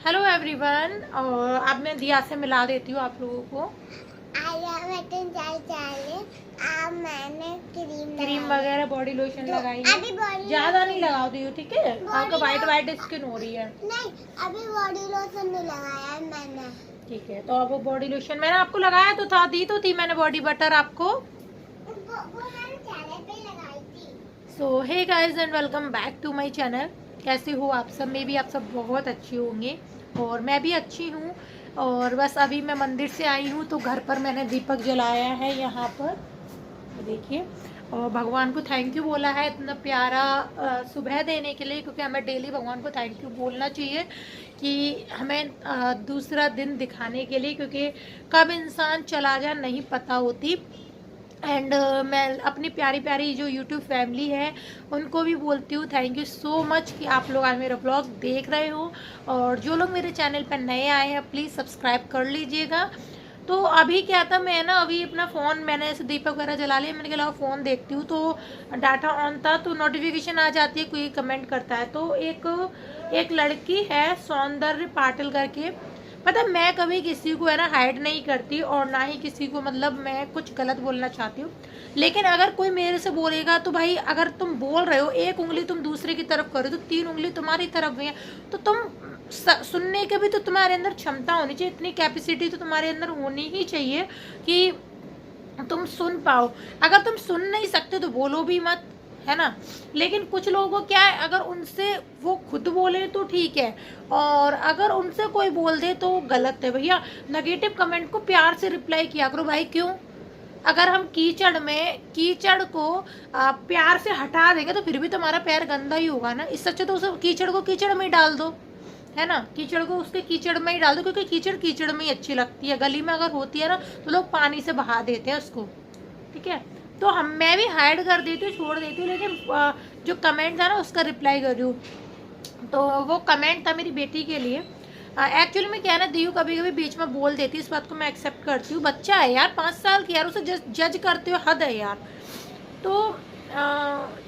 Hello everyone. और अब मैं दिया से मिला देती हूँ आप लोगों को। मैंने क्रीम वगैरह बॉडी लोशन लगाई अभी है, बॉडी ज्यादा नहीं लगा दी हो, ठीक है? आपका लोशन वाइट स्किन हो रही है। नहीं, अभी बॉडी लोशन नहीं लगाया है मैंने। ठीक है, तो अब वो बॉडी लोशन मैंने आपको लगाया तो था, दी तो थी मैंने बॉडी बटर आपको। वो मैंने चेहरे पे लगाई थी। So hey guys and welcome back to my channel. कैसे हो आप सब? मे भी आप सब बहुत अच्छी होंगे और मैं भी अच्छी हूँ। और बस अभी मैं मंदिर से आई हूँ तो घर पर मैंने दीपक जलाया है यहाँ पर, देखिए। और भगवान को थैंक यू बोला है इतना प्यारा सुबह देने के लिए, क्योंकि हमें डेली भगवान को थैंक यू बोलना चाहिए कि हमें दूसरा दिन दिखाने के लिए, क्योंकि कब इंसान चला जाए नहीं पता होती। एंड मैं अपनी प्यारी प्यारी जो यूट्यूब फैमिली है उनको भी बोलती हूँ थैंक यू सो मच कि आप लोग आज मेरा ब्लॉग देख रहे हो। और जो लोग मेरे चैनल पर नए आए हैं प्लीज़ सब्सक्राइब कर लीजिएगा। तो अभी क्या था, मैं ना अभी अपना फ़ोन मैंने ऐसे दीपक वगैरह जला लिया, मैंने कहा फ़ोन देखती हूँ, तो डाटा ऑन था तो नोटिफिकेशन आ जाती है, कोई कमेंट करता है। तो एक लड़की है सौंदर्य पाटिल करके, पता है मैं कभी किसी को है ना हाइड नहीं करती और ना ही किसी को मतलब मैं कुछ गलत बोलना चाहती हूँ। लेकिन अगर कोई मेरे से बोलेगा तो भाई अगर तुम बोल रहे हो एक उंगली तुम दूसरे की तरफ करो तो तीन उंगली तुम्हारी तरफ गई है, तो तुम सुनने के भी तो तुम्हारे अंदर क्षमता होनी चाहिए, इतनी कैपेसिटी तो तुम्हारे अंदर होनी ही चाहिए कि तुम सुन पाओ। अगर तुम सुन नहीं सकते तो बोलो भी मत, है ना? लेकिन कुछ लोगों को क्या है, अगर उनसे वो खुद बोले तो ठीक है, और अगर उनसे कोई बोल दे तो गलत है। भैया नेगेटिव कमेंट को प्यार से रिप्लाई किया करो भाई। क्यों? अगर हम कीचड़ को प्यार से हटा देंगे तो फिर भी तुम्हारा पैर गंदा ही होगा ना। इससे अच्छा तो उस कीचड़ को कीचड़ में ही डाल दो, है ना? कीचड़ को उसके कीचड़ में ही डाल दो, क्योंकि कीचड़ कीचड़ में ही अच्छी लगती है। गली में अगर होती है ना तो लोग पानी से बहा देते हैं उसको, ठीक है? तो मैं भी हाइड कर देती हूँ, छोड़ देती हूँ, लेकिन जो कमेंट था ना उसका रिप्लाई कर रही हूँ। तो वो कमेंट था मेरी बेटी के लिए। एक्चुअली में क्या है ना, दियू कभी कभी बीच में बोल देती है, इस बात को मैं एक्सेप्ट करती हूँ। बच्चा है यार 5 साल की, यार उसे जज करते हो, हद है यार। तो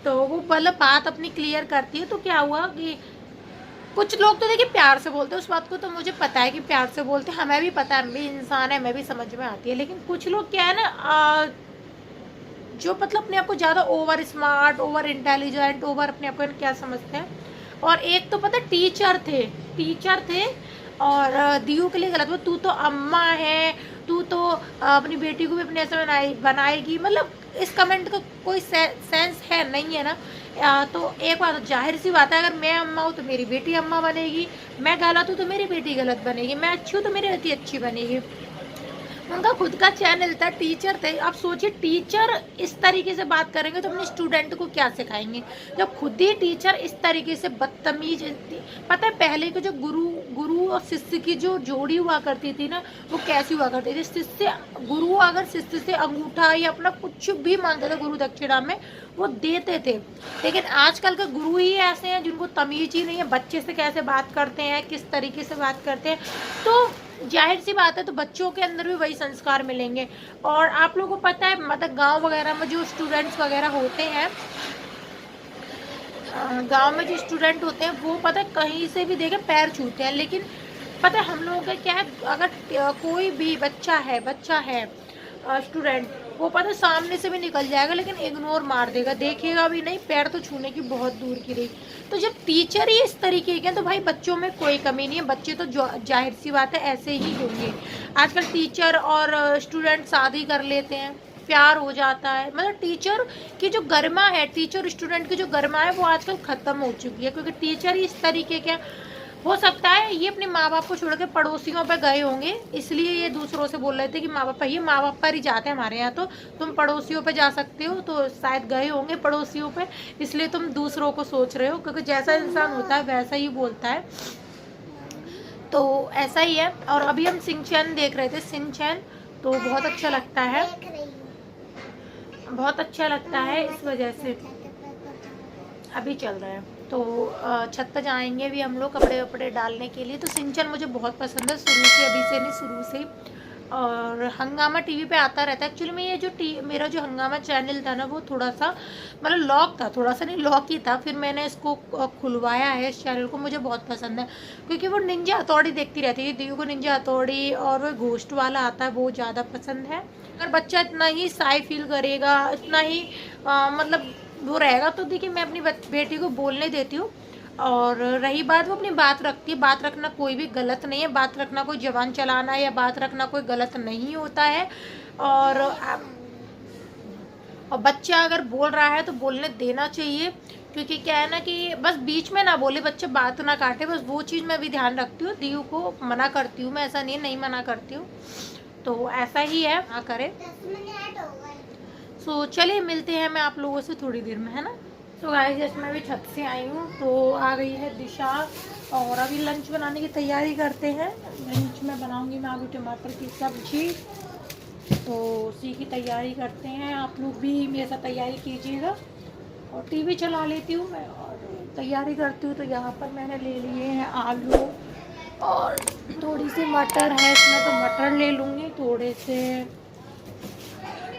तो वो मतलब बात अपनी क्लियर करती है। तो क्या हुआ कि कुछ लोग तो देखिए प्यार से बोलते हैं, उस बात को तो मुझे पता है कि प्यार से बोलते हैं, हमें भी पता है, हम भी इंसान है, हमें भी समझ में आती है। लेकिन कुछ लोग क्या है ना, जो मतलब अपने आप को ज़्यादा over smart, over intelligent, over अपने आप को क्या समझते हैं। और एक तो पता टीचर थे और दियू के लिए गलत वो, तू तो अम्मा है, तू तो अपनी बेटी को भी अपने ऐसे बनाएगी। मतलब इस कमेंट का कोई सेंस है नहीं है ना। तो एक बात जाहिर सी बात है, अगर मैं अम्मा हूँ तो मेरी बेटी अम्मा बनेगी, मैं गलत हूँ तो मेरी बेटी गलत बनेगी, मैं अच्छी हूँ तो मेरी बेटी अच्छी बनेगी। उनका खुद का चैनल था, टीचर थे। अब सोचिए टीचर इस तरीके से बात करेंगे तो अपने स्टूडेंट को क्या सिखाएंगे, जब खुद ही टीचर इस तरीके से बदतमीज। पता है पहले के जो गुरु और शिष्य की जो जोड़ी हुआ करती थी ना, वो कैसी हुआ करती थी? गुरु अगर शिष्य से अंगूठा या अपना कुछ भी मांगता था गुरु दक्षिणा में, वो देते थे। लेकिन आजकल के गुरु ही ऐसे हैं जिनको तमीज ही नहीं है, बच्चे से कैसे बात करते हैं, किस तरीके से बात करते हैं। तो जाहिर सी बात है तो बच्चों के अंदर भी वही संस्कार मिलेंगे। और आप लोगों को पता है मतलब गांव वगैरह में जो स्टूडेंट्स वगैरह होते हैं, गांव में जो स्टूडेंट होते हैं वो पता है कहीं से भी देखे पैर छूते हैं। लेकिन पता है हम लोगों का क्या है, अगर कोई भी बच्चा है स्टूडेंट, वो पता है सामने से भी निकल जाएगा लेकिन इग्नोर मार देगा, देखेगा भी नहीं, पैर तो छूने की बहुत दूर की रही। तो जब टीचर ही इस तरीके के हैं तो भाई बच्चों में कोई कमी नहीं है, बच्चे तो जाहिर सी बात है ऐसे ही होंगे। आजकल टीचर और स्टूडेंट शादी कर लेते हैं, प्यार हो जाता है। मतलब टीचर की जो गरिमा है, टीचर स्टूडेंट की जो गरिमा है वो आजकल ख़त्म हो चुकी है, क्योंकि टीचर ही इस तरीके के। हो सकता है ये अपने माँ बाप को छोड़ के पड़ोसियों पे गए होंगे, इसलिए ये दूसरों से बोल रहे थे कि माँ बाप, ये माँ बाप पर ही जाते हैं हमारे यहाँ, तो तुम पड़ोसियों पे जा सकते हो। तो शायद गए होंगे पड़ोसियों पे, इसलिए तुम दूसरों को सोच रहे हो, क्योंकि जैसा इंसान होता है वैसा ही बोलता है। तो ऐसा ही है। और अभी हम सिंचैन देख रहे थे, सिंचैन, तो बहुत अच्छा लगता है, बहुत अच्छा लगता है, इस वजह से अभी चल रहा है। तो छत पर जाएंगे अभी हम लोग कपड़े वपड़े डालने के लिए। तो सिंचन मुझे बहुत पसंद है शुरू से, अभी से नहीं, शुरू से। और हंगामा टीवी पे आता रहता है। एक्चुअली में ये जो मेरा जो हंगामा चैनल था ना, वो थोड़ा सा मतलब लॉक था, थोड़ा सा नहीं लॉक ही था। फिर मैंने इसको खुलवाया है इस चैनल को। मुझे बहुत पसंद है क्योंकि वो निंजा हथौड़ी देखती रहती है। दीदी को निंजा हथौड़ी और वो घोस्ट वाला आता है, वो ज़्यादा पसंद है। अगर बच्चा इतना ही साई फील करेगा, इतना ही मतलब वो रहेगा, तो देखिए मैं अपनी बेटी को बोलने देती हूँ। और रही बात, वो अपनी बात रखती है। बात रखना कोई भी गलत नहीं है, बात रखना कोई जबान चलाना या बात रखना कोई गलत नहीं होता है। और बच्चा अगर बोल रहा है तो बोलने देना चाहिए, क्योंकि क्या है ना कि बस बीच में ना बोले, बच्चे बात ना काटे, बस वो चीज़ मैं भी ध्यान रखती हूँ। दीयू को मना करती हूँ मैं, ऐसा नहीं मना करती हूँ, तो ऐसा ही है, हाँ करे। 10 मिनट हो गए। सो चलिए मिलते हैं मैं आप लोगों से थोड़ी देर में, है ना। तो गाइस जैसे मैं अभी छत से आई हूँ तो आ गई है दिशा, और अभी लंच बनाने की तैयारी करते हैं। लंच में बनाऊंगी मैं आलू टमाटर की सब्जी, तो उसी की तैयारी करते हैं। आप लोग भी मेरे साथ तैयारी कीजिएगा। और टीवी चला लेती हूँ मैं और तैयारी करती हूँ। तो यहाँ पर मैंने ले लिए हैं आलू और थोड़ी सी मटर है इसमें, तो मटर ले लूँगी, थोड़े से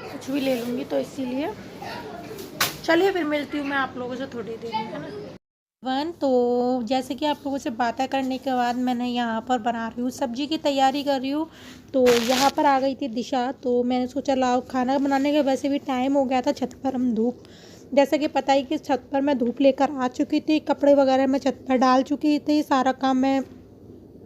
कुछ भी ले लूँगी, तो इसीलिए चलिए फिर मिलती हूँ मैं आप लोगों से थोड़ी देर में, है ना। तो जैसे कि आप लोगों से बातें करने के बाद मैंने यहाँ पर बना रही हूँ सब्जी की तैयारी कर रही हूँ। तो यहाँ पर आ गई थी दिशा, तो मैंने सोचा लाओ खाना बनाने का वैसे भी टाइम हो गया था। छत पर हम धूप, जैसे कि पता ही कि छत पर मैं धूप लेकर आ चुकी थी, कपड़े वगैरह मैं छत पर डाल चुकी थी, सारा काम मैं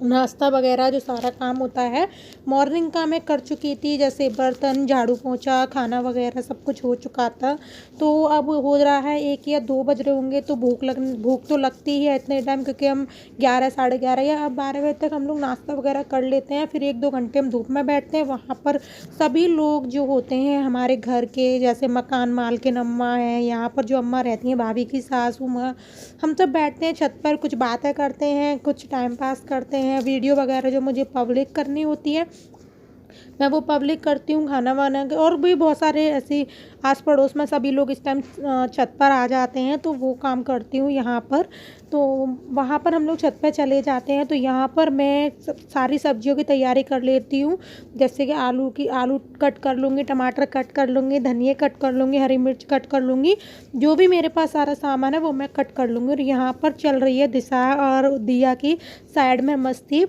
नाश्ता वगैरह जो सारा काम होता है मॉर्निंग का मैं कर चुकी थी, जैसे बर्तन झाड़ू पोंछा खाना वगैरह सब कुछ हो चुका था। तो अब हो रहा है 1 या 2 बज रहे होंगे, तो भूख तो लगती ही है इतने टाइम, क्योंकि हम 11 साढ़े 11 या 12 बजे तक हम लोग नाश्ता वगैरह कर लेते हैं। फिर 1-2 घंटे हम धूप में बैठते हैं। वहाँ पर सभी लोग जो होते हैं हमारे घर के, जैसे मकान मालकिन अम्मा हैं, यहाँ पर जो अम्मा रहती हैं भाभी की सासू माँ, हम सब बैठते हैं छत पर, कुछ बातें करते हैं, कुछ टाइम पास करते हैं। वीडियो वगैरह जो मुझे पब्लिक करनी होती है मैं वो पब्लिक करती हूँ, खाना वाना के। और भी बहुत सारे ऐसे आस पड़ोस में सभी लोग इस टाइम छत पर आ जाते हैं, तो वो काम करती हूँ यहाँ पर। तो वहाँ पर हम लोग छत पे चले जाते हैं। तो यहाँ पर मैं सारी सब्जियों की तैयारी कर लेती हूँ, जैसे कि आलू कट कर लूँगी, टमाटर कट कर लूँगी, धनिया कट कर लूँगी, हरी मिर्च कट कर लूँगी, जो भी मेरे पास सारा सामान है वो मैं कट कर लूँगी। और यहाँ पर चल रही है दिशा और दिया की साइड में मस्ती।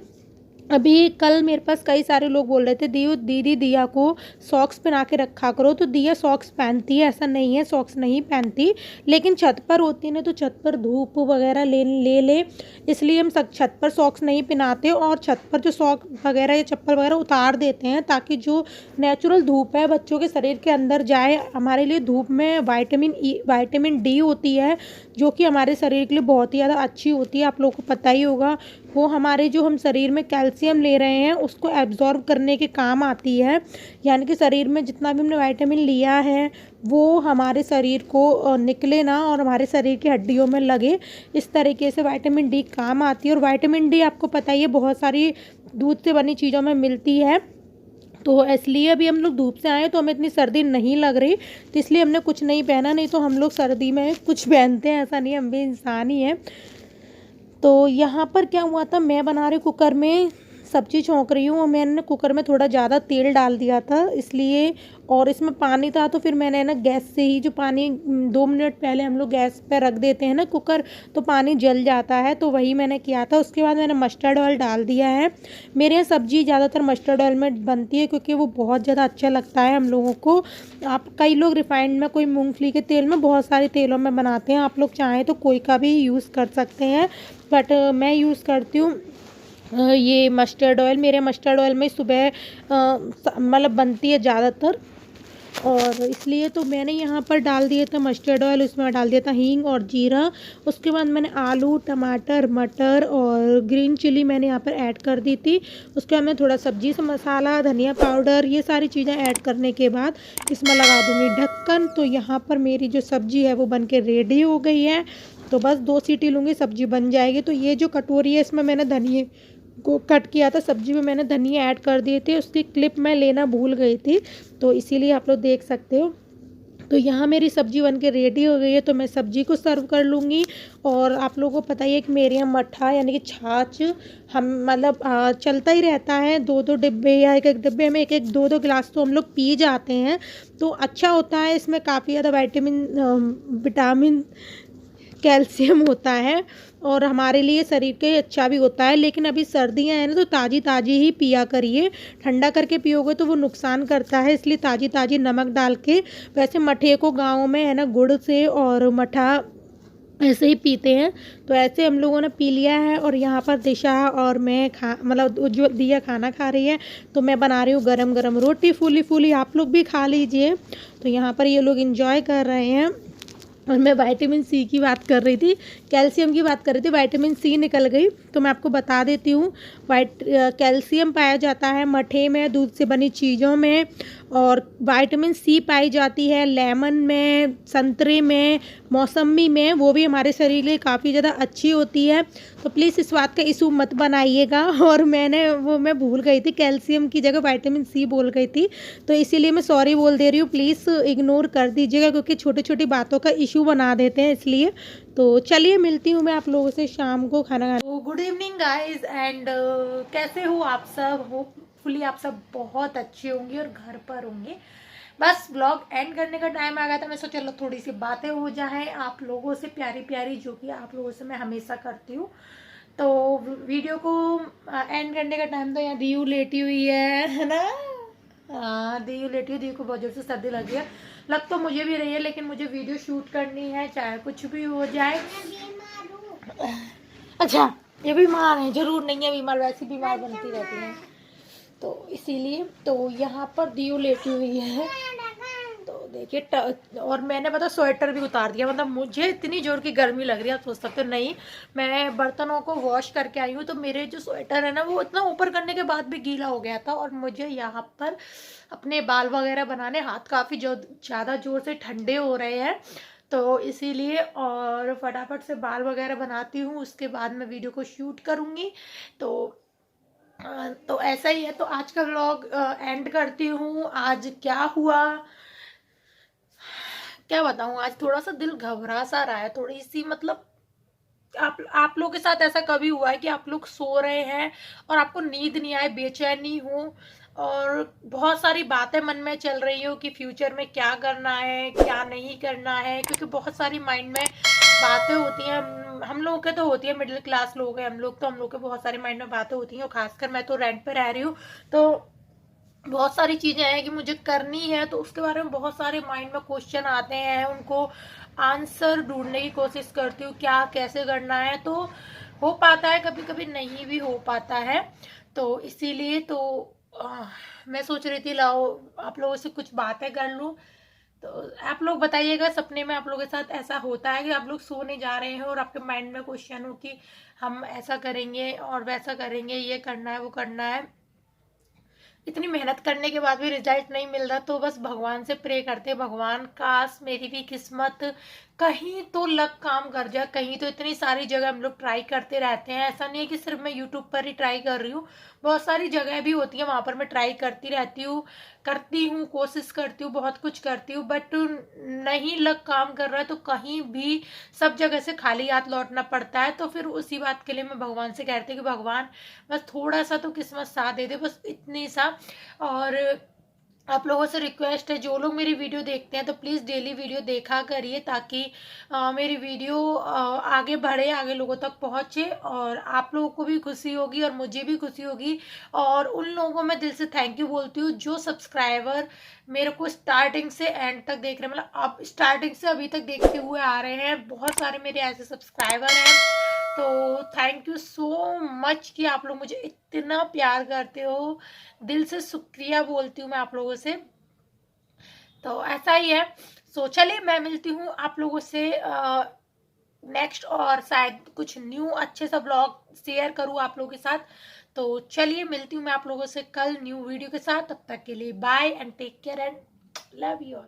अभी कल मेरे पास कई सारे लोग बोल रहे थे दीदी दिया को सॉक्स पहना के रखा करो, तो दिया सॉक्स पहनती है, ऐसा नहीं है सॉक्स नहीं पहनती, लेकिन छत पर होती है ना, तो छत पर धूप वगैरह ले इसलिए हम छत पर सॉक्स नहीं पहनाते, और छत पर जो सॉक्स वगैरह या चप्पल वगैरह उतार देते हैं, ताकि जो नेचुरल धूप है बच्चों के शरीर के अंदर जाए। हमारे लिए धूप में विटामिन डी होती है, जो कि हमारे शरीर के लिए बहुत ही ज़्यादा अच्छी होती है। आप लोगों को पता ही होगा, वो हमारे जो हम शरीर में कैल्शियम ले रहे हैं उसको एब्जॉर्ब करने के काम आती है। यानी कि शरीर में जितना भी हमने विटामिन लिया है वो हमारे शरीर को निकले ना, और हमारे शरीर की हड्डियों में लगे, इस तरीके से विटामिन डी काम आती है। और विटामिन डी आपको पता ही है बहुत सारी दूध से बनी चीज़ों में मिलती है। तो इसलिए अभी हम लोग धूप से आए तो हमें इतनी सर्दी नहीं लग रही, तो इसलिए हमने कुछ नहीं पहना, नहीं तो हम लोग सर्दी में कुछ पहनते हैं, ऐसा नहीं, हम भी इंसान ही हैं। तो यहाँ पर क्या हुआ था, मैं बना रही कुकर में सब्जी छौंक रही हूँ, और मैंने कुकर में थोड़ा ज़्यादा तेल डाल दिया था इसलिए, और इसमें पानी था, तो फिर मैंने ना गैस से ही जो पानी 2 मिनट पहले हम लोग गैस पे रख देते हैं ना कुकर, तो पानी जल जाता है, तो वही मैंने किया था। उसके बाद मैंने मस्टर्ड ऑयल डाल दिया है। मेरे यहाँ सब्जी ज़्यादातर मस्टर्ड ऑयल में बनती है, क्योंकि वो बहुत ज़्यादा अच्छा लगता है हम लोगों को। आप कई लोग रिफाइंड में, कोई मूँगफली के तेल में, बहुत सारे तेलों में बनाते हैं, आप लोग चाहें तो कोई का भी यूज़ कर सकते हैं, बट मैं यूज़ करती हूँ ये मस्टर्ड ऑयल। मेरे मस्टर्ड ऑयल में सुबह मतलब बनती है ज़्यादातर, और इसलिए तो मैंने यहाँ पर डाल दिया था मस्टर्ड ऑयल, उसमें डाल दिया था हींग और जीरा। उसके बाद मैंने आलू टमाटर मटर और ग्रीन चिली मैंने यहाँ पर ऐड कर दी थी। उसके बाद मैं थोड़ा सब्जी से मसाला, धनिया पाउडर, ये सारी चीज़ें ऐड करने के बाद इसमें लगा दूँगी ढक्कन। तो यहाँ पर मेरी जो सब्ज़ी है वो बन के रेडी हो गई है, तो बस 2 सीटी लूँगी सब्ज़ी बन जाएगी। तो ये जो कटोरी है इसमें मैंने धनिए को कट किया था, सब्जी में मैंने धनिया ऐड कर दिए थे, उसकी क्लिप मैं लेना भूल गई थी, तो इसीलिए आप लोग देख सकते हो। तो यहाँ मेरी सब्ज़ी बन के रेडी हो गई है, तो मैं सब्ज़ी को सर्व कर लूँगी। और आप लोगों को पता ही है कि मेरे यहाँ मट्ठा यानी कि छाछ हम मतलब चलता ही रहता है। 2-2 डिब्बे या 1-1 डिब्बे में 1-1 2-2 गिलास तो हम लोग पी जाते हैं। तो अच्छा होता है, इसमें काफ़ी ज़्यादा विटामिन कैल्शियम होता है और हमारे लिए शरीर के अच्छा भी होता है। लेकिन अभी सर्दियाँ हैं ना, तो ताज़ी ताज़ी ही पिया करिए, ठंडा करके पियोगे तो वो नुकसान करता है, इसलिए ताज़ी ताज़ी नमक डाल के। वैसे मठे को गाँव में है ना गुड़ से और मठा ऐसे ही पीते हैं, तो ऐसे हम लोगों ने पी लिया है। और यहाँ पर दिशा और मैं मतलब जो दिया खाना खा रही है, तो मैं बना रही हूँ गरम गरम रोटी फूली फूली, आप लोग भी खा लीजिए। तो यहाँ पर ये लोग इंजॉय कर रहे हैं। और मैं विटामिन सी की बात कर रही थी, कैल्शियम की बात कर रही थी, विटामिन सी निकल गई। तो मैं आपको बता देती हूँ, कैल्शियम पाया जाता है मठे में, दूध से बनी चीज़ों में। और विटामिन सी पाई जाती है लेमन में, संतरे में, मौसमी में, वो भी हमारे शरीर के लिए काफ़ी ज़्यादा अच्छी होती है। तो प्लीज़ इस बात का इशू मत बनाइएगा। और मैं भूल गई थी, कैल्शियम की जगह विटामिन सी बोल गई थी, तो इसीलिए मैं सॉरी बोल दे रही हूँ। प्लीज़ इग्नोर कर दीजिएगा, क्योंकि छोटी छोटी बातों का इशू बना देते हैं इसलिए। तो चलिए मिलती हूँ मैं आप लोगों से शाम को खाना खाने। तो गुड इवनिंग गाइज एंड कैसे हो आप सब? होपफुली आप सब बहुत अच्छे होंगे और घर पर होंगे। बस ब्लॉग एंड करने का टाइम आ गया था, मैं सोचा चलो थोड़ी सी बातें हो जाए आप लोगों से, प्यारी प्यारी, जो कि आप लोगों से मैं हमेशा करती हूँ। तो वीडियो को एंड करने का टाइम, तो यहाँ दीयू लेटी हुई है ना। हाँ दीयू लेटी हुई, दीयू को बहुत जोर से सर्दी लगी है, लग तो मुझे भी रही है, लेकिन मुझे वीडियो शूट करनी है चाहे कुछ भी हो जाए। अच्छा ये बीमार है? जरूर नहीं है बीमार, वैसे बीमार बनती रहती है, तो इसीलिए। तो यहाँ पर दीयू लेटी हुई है, तो देखिए। और मैंने पता स्वेटर भी उतार दिया, मतलब मुझे इतनी जोर की गर्मी लग रही है, आप सोच सकते हो। नहीं, मैं बर्तनों को वॉश करके आई हूँ, तो मेरे जो स्वेटर है ना, वो इतना ऊपर करने के बाद भी गीला हो गया था। और मुझे यहाँ पर अपने बाल वगैरह बनाने, हाथ काफ़ी ज़्यादा जोर से ठंडे हो रहे हैं, तो इसीलिए। और फटाफट से बाल वगैरह बनाती हूँ, उसके बाद मैं वीडियो को शूट करूँगी। तो ऐसा ही है। तो आज का व्लॉग एंड करती हूँ। आज क्या हुआ क्या बताऊँ, आज थोड़ा सा दिल घबरा सा रहा है, थोड़ी सी मतलब। आप लोगों के साथ ऐसा कभी हुआ है कि आप लोग सो रहे हैं और आपको नींद नहीं आए, बेचैनी हो और बहुत सारी बातें मन में चल रही हो कि फ्यूचर में क्या करना है क्या नहीं करना है? क्योंकि बहुत सारी माइंड में बातें होती हैं। हम लोगों के तो होती है, मिडिल क्लास लोग हैं हम लोग, तो हम लोग के बहुत सारी माइंड में बातें होती हैं। और खासकर मैं तो रेंट पे रह रही हूँ, तो बहुत सारी चीजें हैं कि मुझे करनी है, तो उसके बारे में बहुत सारे माइंड में क्वेश्चन आते हैं, उनको आंसर ढूंढने की कोशिश करती हूँ क्या कैसे करना है। तो हो पाता है, कभी कभी नहीं भी हो पाता है, तो इसीलिए। तो मैं सोच रही थी लाओ आप लोगों से कुछ बातें कर लूँ। तो आप लोग बताइएगा, सपने में आप लोगों के साथ ऐसा होता है कि आप लोग सोने जा रहे हैं और आपके माइंड में क्वेश्चन हो कि हम ऐसा करेंगे और वैसा करेंगे, ये करना है वो करना है, इतनी मेहनत करने के बाद भी रिजल्ट नहीं मिल रहा, तो बस भगवान से प्रे करते, भगवान काश मेरी भी किस्मत कहीं तो लक काम कर जाए कहीं तो। इतनी सारी जगह हम लोग ट्राई करते रहते हैं, ऐसा नहीं है कि सिर्फ मैं यूट्यूब पर ही ट्राई कर रही हूँ, बहुत सारी जगह भी होती है वहां पर मैं ट्राई करती हूँ, कोशिश करती हूँ, बहुत कुछ करती हूँ, बट नहीं लक काम कर रहा है, तो कहीं भी सब जगह से खाली हाथ लौटना पड़ता है। तो फिर उसी बात के लिए मैं भगवान से कहती हूँ कि भगवान बस थोड़ा सा तो किस्मत साथ दे दे, बस इतनी सा। और आप लोगों से रिक्वेस्ट है, जो लोग मेरी वीडियो देखते हैं तो प्लीज़ डेली वीडियो देखा करिए, ताकि मेरी वीडियो आगे बढ़े, आगे लोगों तक पहुंचे, और आप लोगों को भी खुशी होगी और मुझे भी खुशी होगी। और उन लोगों को मैं दिल से थैंक यू बोलती हूँ जो सब्सक्राइबर मेरे को स्टार्टिंग से एंड तक देख रहे हैं, मतलब अब स्टार्टिंग से अभी तक देखते हुए आ रहे हैं। बहुत सारे मेरे ऐसे सब्सक्राइबर हैं, तो थैंक यू सो मच कि आप लोग मुझे इतना प्यार करते हो, दिल से शुक्रिया बोलती हूँ मैं आप लोगों से। तो ऐसा ही है। सो चलिए मैं मिलती हूँ आप लोगों से नेक्स्ट, और शायद कुछ न्यू अच्छे सा ब्लॉग शेयर करूँ आप लोगों के साथ। तो चलिए मिलती हूँ मैं आप लोगों से कल न्यू वीडियो के साथ, तब तक के लिए bye and take care and love you all.